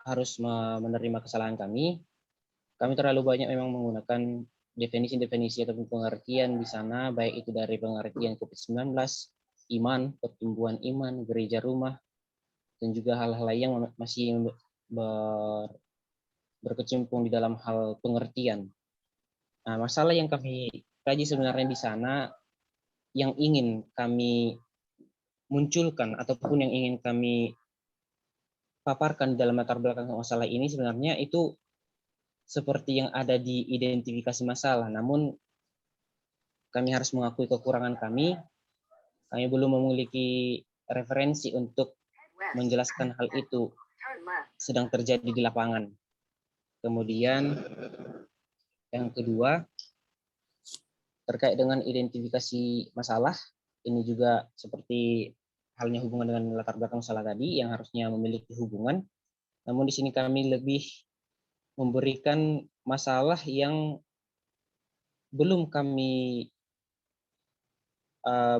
harus menerima kesalahan kami. Kami terlalu banyak memang menggunakan definisi-definisi ataupun pengertian di sana, baik itu dari pengertian COVID-19, iman, pertumbuhan iman, gereja rumah, dan juga hal-hal lain yang masih berkecimpung di dalam hal pengertian. Nah, masalah yang kami kaji sebenarnya di sana, yang ingin kami munculkan ataupun yang ingin kami paparkan dalam latar belakang masalah ini sebenarnya itu seperti yang ada di identifikasi masalah. Namun kami harus mengakui kekurangan kami. Kami belum memiliki referensi untuk menjelaskan hal itu sedang terjadi di lapangan. Kemudian yang kedua, terkait dengan identifikasi masalah, ini juga seperti halnya hubungan dengan latar belakang masalah tadi yang harusnya memiliki hubungan. Namun di sini kami lebih memberikan masalah yang belum kami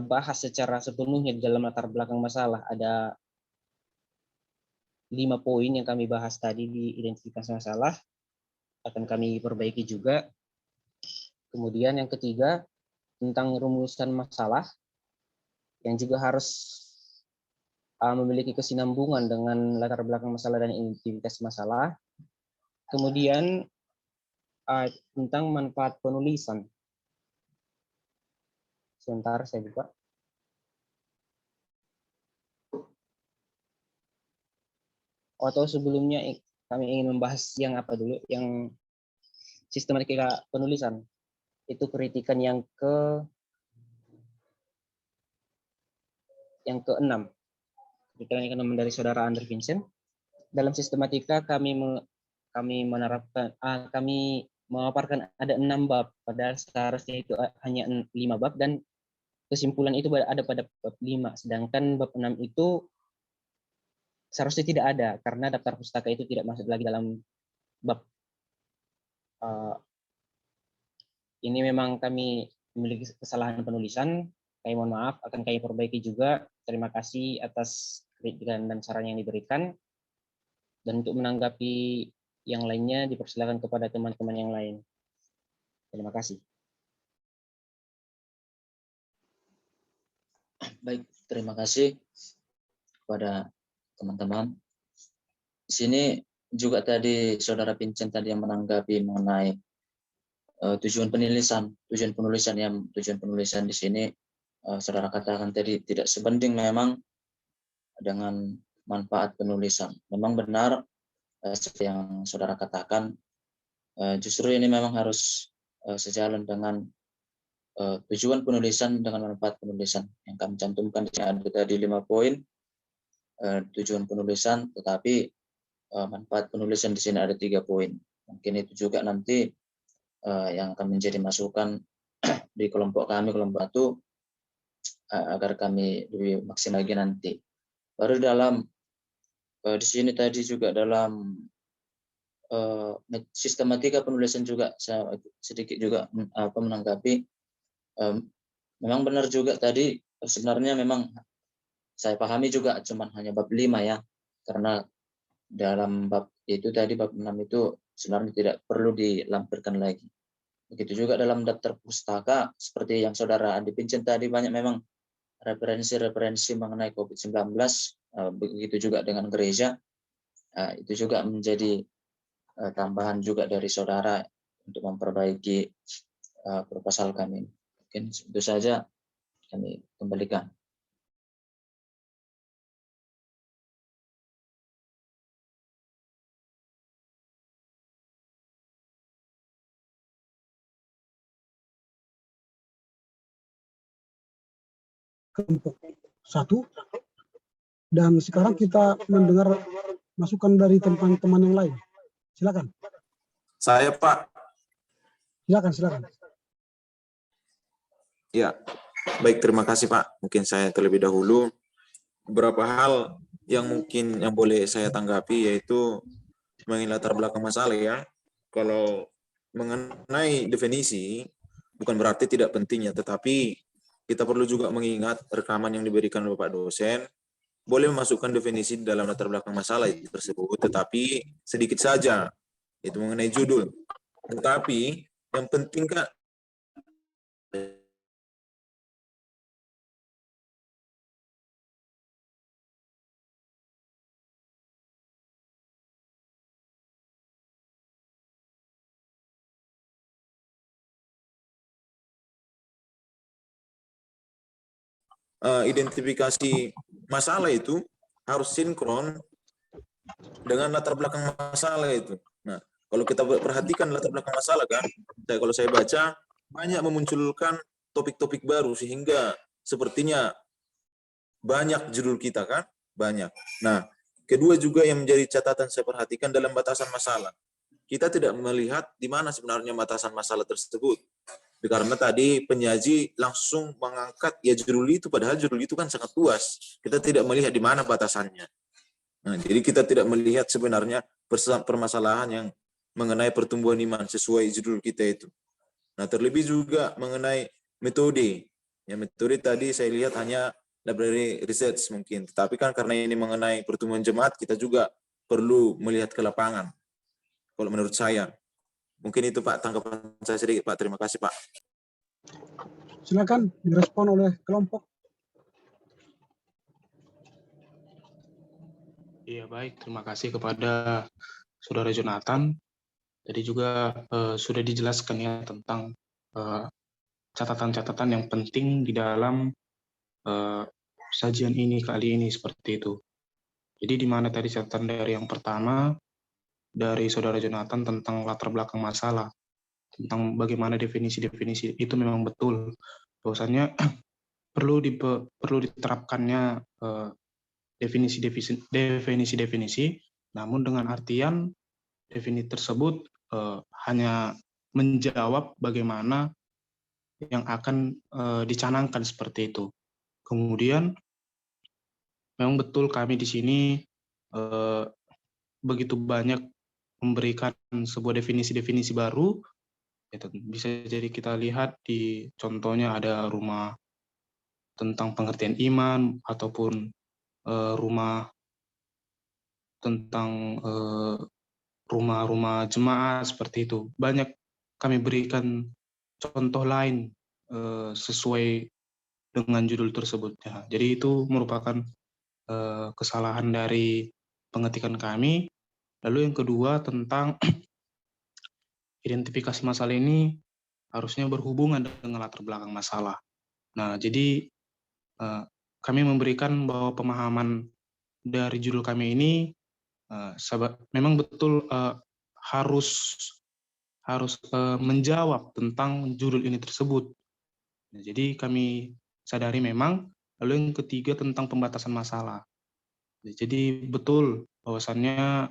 bahas secara sepenuhnya di dalam latar belakang masalah. Ada 5 poin yang kami bahas tadi di identifikasi masalah, akan kami perbaiki juga. Kemudian yang ketiga, tentang rumusan masalah, yang juga harus memiliki kesinambungan dengan latar belakang masalah dan identifikasi masalah. Kemudian tentang manfaat penulisan. Sebentar, saya buka. Atau sebelumnya kami ingin membahas yang apa dulu? Yang sistematika penulisan. Itu kritikan yang ke-6. Kritikan yang ke-6 dari saudara Andri Vincent. Dalam sistematika kami menerapkan, kami memaparkan ada 6 bab, padahal seharusnya itu hanya 5 bab, dan kesimpulan itu ada pada bab 5, sedangkan bab 6 itu seharusnya tidak ada, karena daftar pustaka itu tidak masuk lagi dalam bab. Ini memang kami memiliki kesalahan penulisan, kami mohon maaf, akan kami perbaiki juga. Terima kasih atas kritikan dan saran yang diberikan. Dan untuk menanggapi yang lainnya, dipersilakan kepada teman-teman yang lain. Terima kasih. Baik, terima kasih. kepada teman-teman. Di sini juga tadi Saudara Vincent tadi yang menanggapi mengenai tujuan penulisan di sini Saudara katakan tadi tidak sebanding memang dengan manfaat penulisan. Memang benar seperti yang Saudara katakan, justru ini memang harus sejalan dengan tujuan penulisan dengan manfaat penulisan yang kami cantumkan di sini. Ada tadi 5 poin tujuan penulisan, tetapi manfaat penulisan di sini ada 3 poin. Mungkin itu juga nanti yang akan menjadi masukan di kelompok kami, kelompok itu, agar kami lebih maksimal lagi nanti. Baru dalam di sini tadi juga dalam sistematika penulisan juga saya sedikit juga menanggapi. Memang benar juga tadi, sebenarnya memang saya pahami juga cuman hanya bab 5 ya, karena dalam bab itu tadi bab 6 itu sebenarnya tidak perlu dilampirkan lagi. Begitu juga dalam daftar pustaka, seperti yang Saudara Andi Vincent tadi, banyak memang referensi mengenai COVID-19, begitu juga dengan gereja. Itu juga menjadi tambahan juga dari Saudara untuk memperbaiki proposal kami. Mungkin itu saja kami kembalikan. Kelompok 1, dan sekarang kita mendengar masukan dari teman-teman yang lain. Silakan. Saya, Pak. Silakan. Ya, baik, terima kasih, Pak. Mungkin saya terlebih dahulu beberapa hal yang mungkin yang boleh saya tanggapi, yaitu mengenai latar belakang masalah ya. Kalau mengenai definisi, bukan berarti tidak pentingnya, tetapi kita perlu juga mengingat rekaman yang diberikan oleh Bapak dosen, boleh memasukkan definisi dalam latar belakang masalah itu tersebut, tetapi sedikit saja, itu mengenai judul. Tetapi yang penting Kak, identifikasi masalah itu harus sinkron dengan latar belakang masalah itu. Nah, kalau kita perhatikan latar belakang masalah kan, kalau saya baca banyak memunculkan topik-topik baru sehingga sepertinya banyak judul kita kan, banyak. Nah, kedua juga yang menjadi catatan saya perhatikan dalam batasan masalah. Kita tidak melihat di mana sebenarnya batasan masalah tersebut. Karena tadi penyaji langsung mengangkat ya judul itu, padahal judul itu kan sangat luas. Kita tidak melihat di mana batasannya. Nah, jadi kita tidak melihat sebenarnya permasalahan yang mengenai pertumbuhan iman sesuai judul kita itu. Nah, terlebih juga mengenai metode. Ya, metode tadi saya lihat hanya library research mungkin. Tetapi kan karena ini mengenai pertumbuhan jemaat, kita juga perlu melihat ke lapangan. Kalau menurut saya. Mungkin itu Pak, tanggapan saya sedikit Pak. Terima kasih Pak. Silakan direspon oleh kelompok. Iya baik, terima kasih kepada Saudara Jonathan. Tadi juga sudah dijelaskan ya tentang catatan-catatan yang penting di dalam sajian ini kali ini seperti itu. Jadi di mana tadi catatan dari yang pertama dari Saudara Jonathan tentang latar belakang masalah, tentang bagaimana definisi-definisi itu memang betul. Bahwasannya perlu diterapkannya definisi-definisi, namun dengan artian definisi tersebut hanya menjawab bagaimana yang akan dicanangkan seperti itu. Kemudian memang betul kami di sini begitu banyak memberikan sebuah definisi-definisi baru. Bisa jadi kita lihat di contohnya ada rumah tentang pengertian iman, ataupun rumah tentang rumah-rumah jemaat seperti itu. Banyak kami berikan contoh lain sesuai dengan judul tersebut. Ya, jadi itu merupakan kesalahan dari pengetikan kami. Lalu yang kedua tentang identifikasi masalah ini harusnya berhubungan dengan latar belakang masalah. Nah, jadi kami memberikan bahwa pemahaman dari judul kami ini memang betul harus menjawab tentang judul ini tersebut. Nah, jadi kami sadari memang. Lalu yang ketiga tentang pembatasan masalah. Jadi betul bahwasannya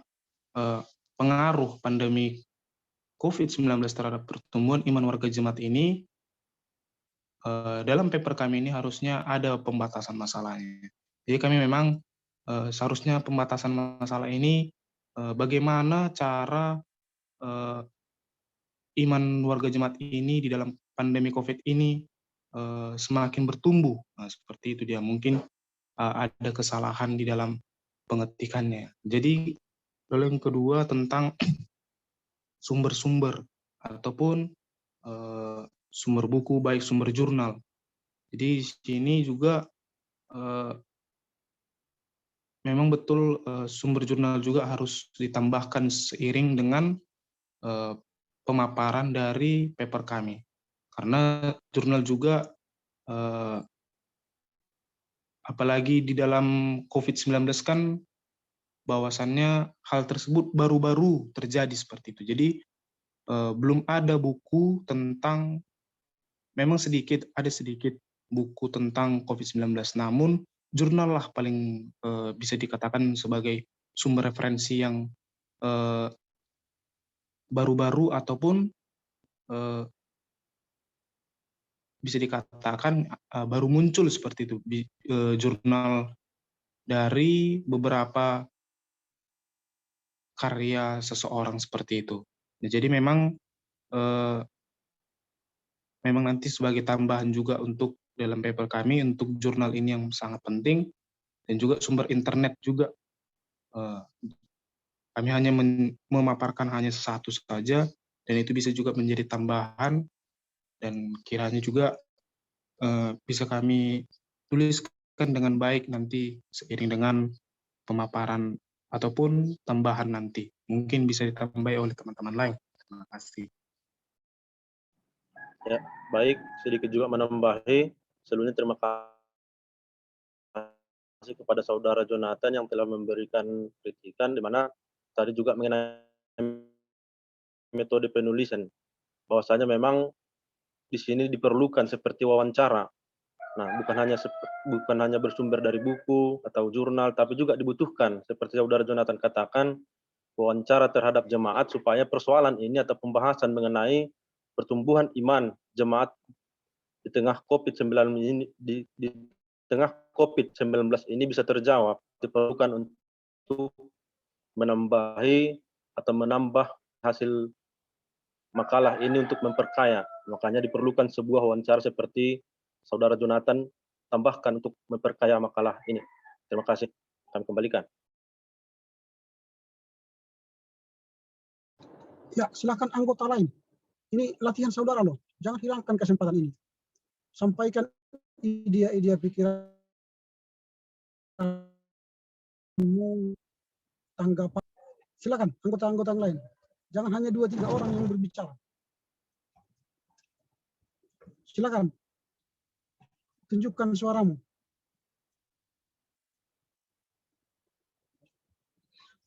pengaruh pandemi COVID-19 terhadap pertumbuhan iman warga jemaat ini, dalam paper kami ini harusnya ada pembatasan masalahnya. Jadi kami memang seharusnya pembatasan masalah ini bagaimana cara iman warga jemaat ini di dalam pandemi COVID ini semakin bertumbuh. Nah, seperti itu dia. Mungkin ada kesalahan di dalam pengetikannya. Jadi lalu yang kedua tentang sumber-sumber ataupun sumber buku, baik sumber jurnal. Jadi di sini juga memang betul sumber jurnal juga harus ditambahkan seiring dengan pemaparan dari paper kami. Karena jurnal juga apalagi di dalam COVID-19 kan bahwasannya hal tersebut baru-baru terjadi seperti itu. Jadi belum ada buku tentang, memang ada sedikit buku tentang COVID-19, namun jurnal lah paling bisa dikatakan sebagai sumber referensi yang baru-baru ataupun bisa dikatakan baru muncul seperti itu, jurnal dari beberapa karya seseorang seperti itu. Nah, jadi memang nanti sebagai tambahan juga untuk dalam paper kami untuk jurnal ini yang sangat penting, dan juga sumber internet juga. Kami hanya memaparkan hanya satu saja, dan itu bisa juga menjadi tambahan, dan kiranya juga bisa kami tuliskan dengan baik nanti seiring dengan pemaparan ataupun tambahan nanti. Mungkin bisa ditambahi oleh teman-teman lain. Terima kasih. Ya, baik, sedikit juga menambahi. Sebelumnya terima kasih kepada saudara Jonathan yang telah memberikan kritikan, di mana tadi juga mengenai metode penulisan. Bahwasanya memang di sini diperlukan seperti wawancara. Nah, bukan hanya bersumber dari buku atau jurnal, tapi juga dibutuhkan seperti saudara Jonathan katakan, wawancara terhadap jemaat supaya persoalan ini atau pembahasan mengenai pertumbuhan iman jemaat di tengah COVID-19 ini di tengah COVID-19 ini bisa terjawab. Diperlukan untuk menambah hasil makalah ini untuk memperkaya. Makanya diperlukan sebuah wawancara seperti saudara Jonathan tambahkan untuk memperkaya makalah ini. Terima kasih. Kami kembalikan. Ya, silakan anggota lain. Ini latihan saudara loh. Jangan hilangkan kesempatan ini. Sampaikan ide-ide pikiranmu, tanggapan. Silakan anggota-anggota yang lain. Jangan hanya 2-3 orang yang berbicara. Silakan. Tunjukkan suaramu.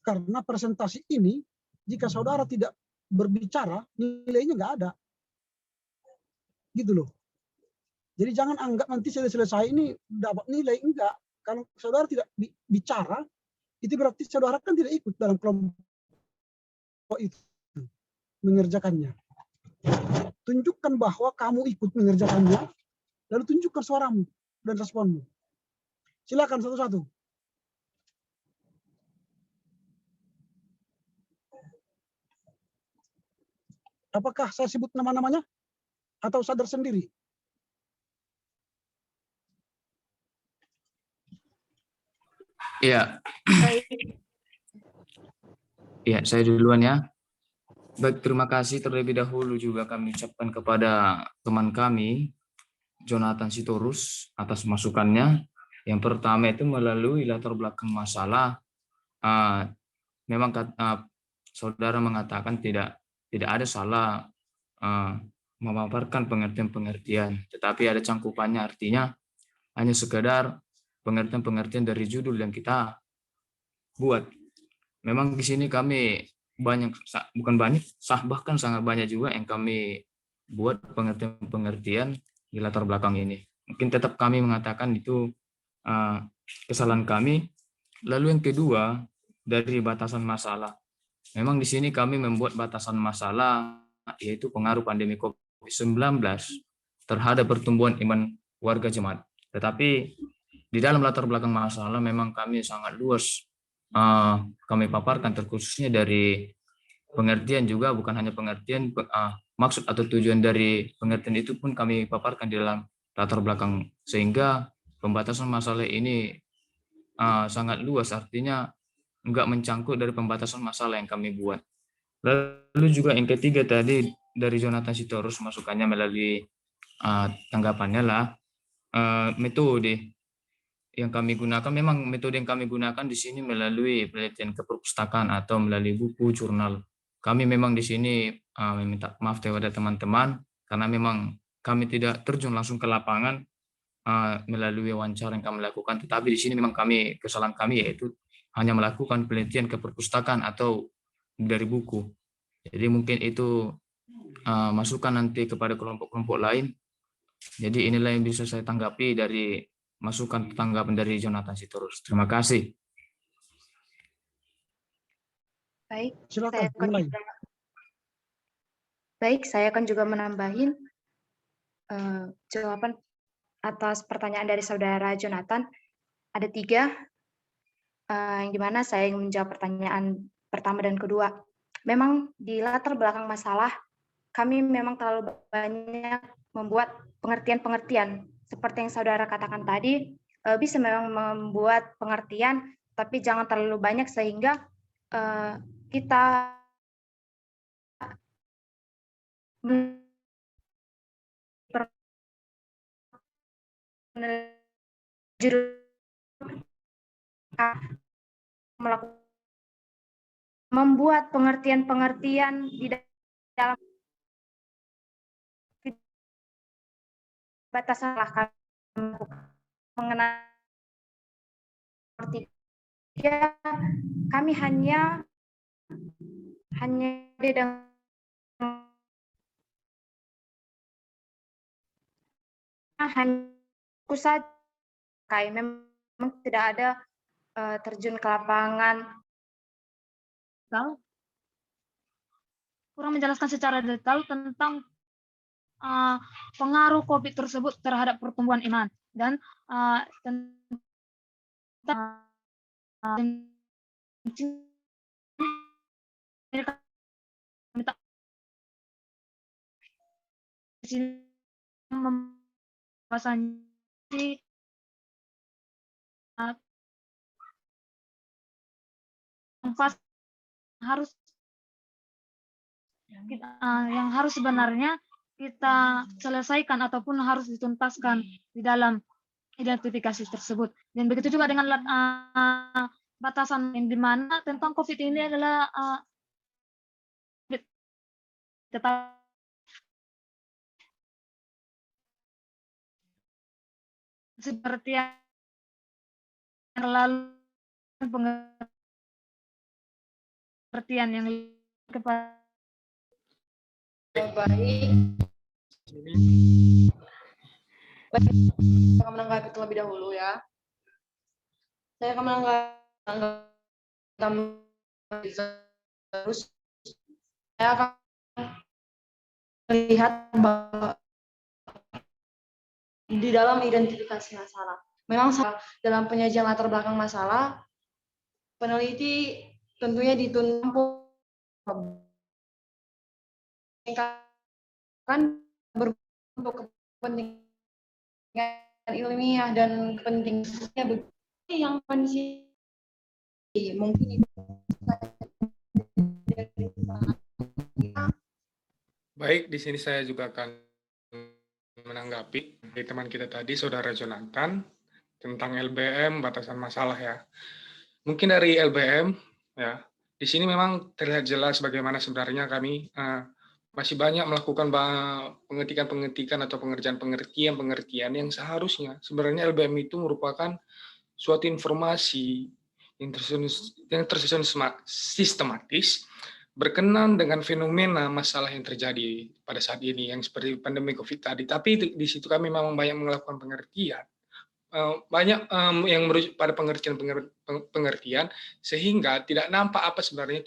Karena presentasi ini, jika saudara tidak berbicara, nilainya nggak ada. Gitu loh. Jadi jangan anggap nanti selesai ini dapat nilai. Enggak. Kalau saudara tidak bicara, itu berarti saudara kan tidak ikut dalam kelompok itu mengerjakannya. Tunjukkan bahwa kamu ikut mengerjakannya, lalu tunjukkan suaramu dan responmu. Silakan satu-satu. Apakah saya sebut nama-namanya atau sadar sendiri? Iya. Iya, saya duluan ya. Baik, terima kasih terlebih dahulu juga kami ucapkan kepada teman kami, Jonathan Sitorus, atas masukannya. Yang pertama itu melalui latar belakang masalah. Memang saudara mengatakan tidak ada salah memaparkan pengertian-pengertian, tetapi ada cangkupannya, artinya hanya sekedar pengertian-pengertian dari judul yang kita buat. Memang di sini kami bahkan sangat banyak juga yang kami buat pengertian-pengertian di latar belakang ini. Mungkin tetap kami mengatakan itu kesalahan kami. Lalu yang kedua, dari batasan masalah. Memang di sini kami membuat batasan masalah, yaitu pengaruh pandemi COVID-19 terhadap pertumbuhan iman warga jemaat. Tetapi di dalam latar belakang masalah memang kami sangat luas kami paparkan, terkhususnya dari pengertian juga, bukan hanya pengertian, maksud atau tujuan dari pengertian itu pun kami paparkan di dalam latar belakang, sehingga pembatasan masalah ini sangat luas, artinya enggak mencangkuk dari pembatasan masalah yang kami buat. Lalu juga yang ketiga tadi dari Jonathan Sitorus, masukannya melalui tanggapannya lah, metode yang kami gunakan, memang metode yang kami gunakan di sini melalui penelitian keperpustakaan atau melalui buku, jurnal. Kami memang di sini meminta maaf kepada teman-teman karena memang kami tidak terjun langsung ke lapangan melalui wawancara yang kami lakukan, tetapi di sini memang kesalahan kami yaitu hanya melakukan penelitian keperpustakaan atau dari buku. Jadi mungkin itu masukan nanti kepada kelompok-kelompok lain. Jadi inilah yang bisa saya tanggapi dari masukan tanggapan dari Jonathan Sitorus. Terima kasih. Baik, Silakan mulai. Saya akan juga menambahin jawaban atas pertanyaan dari saudara Jonathan. Ada 3, yang dimana saya ingin menjawab pertanyaan pertama dan kedua. Memang di latar belakang masalah, kami memang terlalu banyak membuat pengertian-pengertian. Seperti yang saudara katakan tadi, bisa memang membuat pengertian, tapi jangan terlalu banyak sehingga kita membuat pengertian-pengertian di dalam batasan mengenai kami hanya saja memang tidak ada terjun ke lapangan. Kurang menjelaskan secara detail tentang pengaruh COVID tersebut terhadap pertumbuhan iman dan yang harus sebenarnya kita selesaikan ataupun harus dituntaskan di dalam identifikasi tersebut. Dan begitu juga dengan batasan yang dimana tentang COVID ini adalah tetap seperti yang lalu pengertian yang kepada Baik, akan menanggapi terlebih dahulu ya. Saya akan menanggapi terus. Saya akan melihat bahwa di dalam identifikasi masalah, memang dalam penyajian latar belakang masalah, peneliti tentunya dituntut kan berbentuk kepentingan ilmiah dan kepentingannya yang kondisi mungkin itu. Baik, di sini saya juga akan menanggapi dari teman kita tadi, Saudara Jonathan. tentang LBM, batasan masalah ya. Mungkin dari LBM ya, di sini memang terlihat jelas bagaimana sebenarnya kami masih banyak melakukan pengetikan atau pengertian yang seharusnya sebenarnya LBM itu merupakan suatu informasi yang tersusun sistematis berkenan dengan fenomena masalah yang terjadi pada saat ini yang seperti pandemi COVID tadi. Tapi di situ kami memang banyak melakukan pengertian, banyak yang merujuk pada pengertian sehingga tidak nampak apa sebenarnya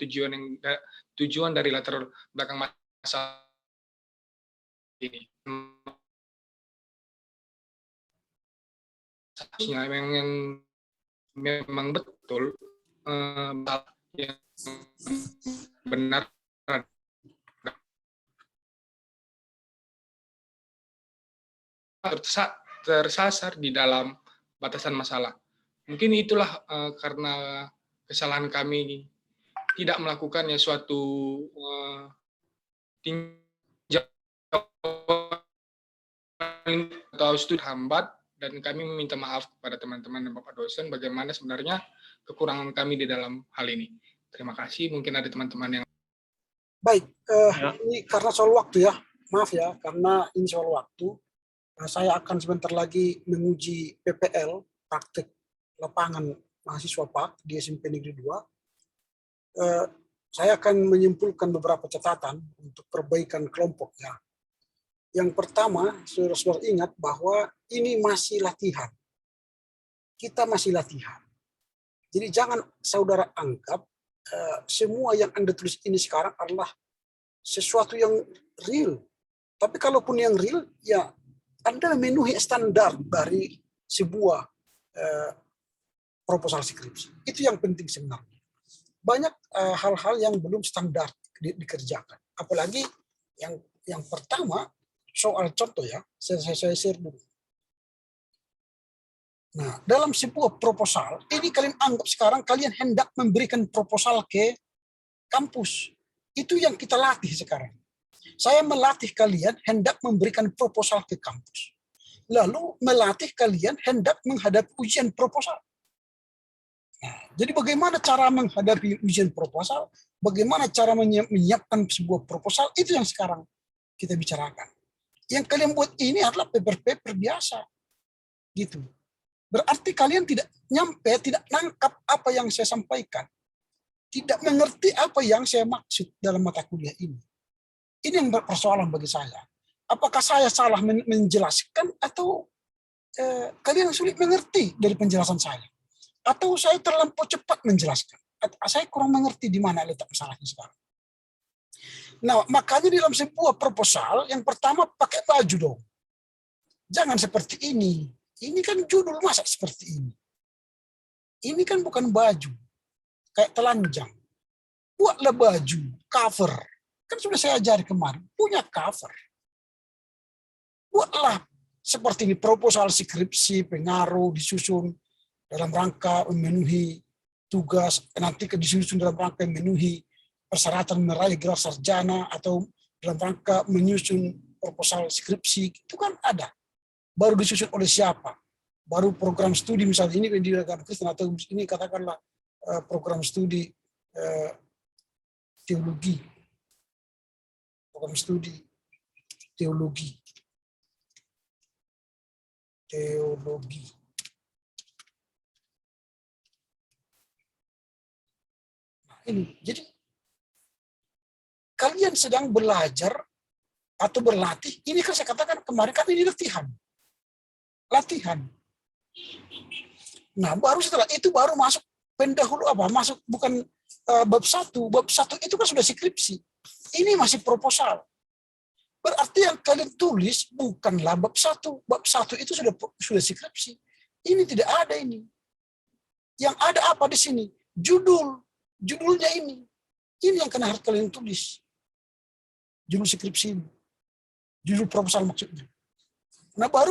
tujuan dari latar belakang masalah ini. Seharusnya memang betul yang benar tersasar di dalam batasan masalah. Mungkin itulah karena kesalahan kami tidak melakukannya suatu tinjauan atau studi hambat, dan kami meminta maaf kepada teman-teman dan Bapak dosen bagaimana sebenarnya kekurangan kami di dalam hal ini. Terima kasih. Mungkin ada teman-teman yang baik. Ini karena soal waktu ya, maaf ya, karena ini soal waktu. Saya akan sebentar lagi menguji PPL, praktek lapangan mahasiswa PAK di SMP Negeri 2. Saya akan menyimpulkan beberapa catatan untuk perbaikan kelompok ya. Yang pertama, saudara-saudara ingat bahwa ini masih latihan. Kita masih latihan. Jadi jangan saudara anggap semua yang Anda tulis ini sekarang adalah sesuatu yang real. Tapi kalaupun yang real, ya Anda memenuhi standar dari sebuah proposal skripsi. Itu yang penting sebenarnya. Banyak hal-hal yang belum standar dikerjakan. Apalagi yang pertama, soal contoh ya, saya share dulu. Nah, dalam sebuah proposal, ini kalian anggap sekarang kalian hendak memberikan proposal ke kampus. Itu yang kita latih sekarang. Saya melatih kalian hendak memberikan proposal ke kampus. Lalu melatih kalian hendak menghadapi ujian proposal. Nah, jadi bagaimana cara menghadapi ujian proposal, bagaimana cara menyiapkan sebuah proposal, itu yang sekarang kita bicarakan. Yang kalian buat ini adalah paper-paper biasa. Gitu. Berarti kalian tidak nangkap apa yang saya sampaikan. Tidak mengerti apa yang saya maksud dalam mata kuliah ini. Ini yang persoalan bagi saya. Apakah saya salah menjelaskan atau kalian sulit mengerti dari penjelasan saya? Atau saya terlampau cepat menjelaskan? Saya kurang mengerti di mana letak masalahnya sekarang. Nah, makanya dalam sebuah proposal, yang pertama pakai baju dong. Jangan seperti ini. Ini kan judul, masa seperti ini. Ini kan bukan baju. Kayak telanjang. Buatlah baju, cover. Kan sudah saya ajari kemarin, punya cover. Buatlah seperti ini, proposal skripsi, pengaruh, disusun dalam rangka memenuhi tugas, nanti disusun dalam rangka memenuhi persyaratan meraih gelar sarjana atau dalam rangka menyusun proposal skripsi, itu kan ada. Baru disusun oleh siapa? Baru program studi misalnya ini di agama Kristen atau ini katakanlah program studi teologi. Program studi teologi. Nah, ini jadi kalian sedang belajar atau berlatih, ini kan saya katakan kemarin kan ini latihan. Nah, baru setelah itu baru masuk pendahulu masuk bukan bab 1. Bab 1 itu kan sudah skripsi. Ini masih proposal. Berarti yang kalian tulis bukanlah bab 1. Bab 1 itu sudah skripsi. Ini tidak ada ini. Yang ada apa di sini? Judulnya ini. Ini yang harus kalian tulis. Judul skripsi ini. Judul proposal maksudnya. Nah, baru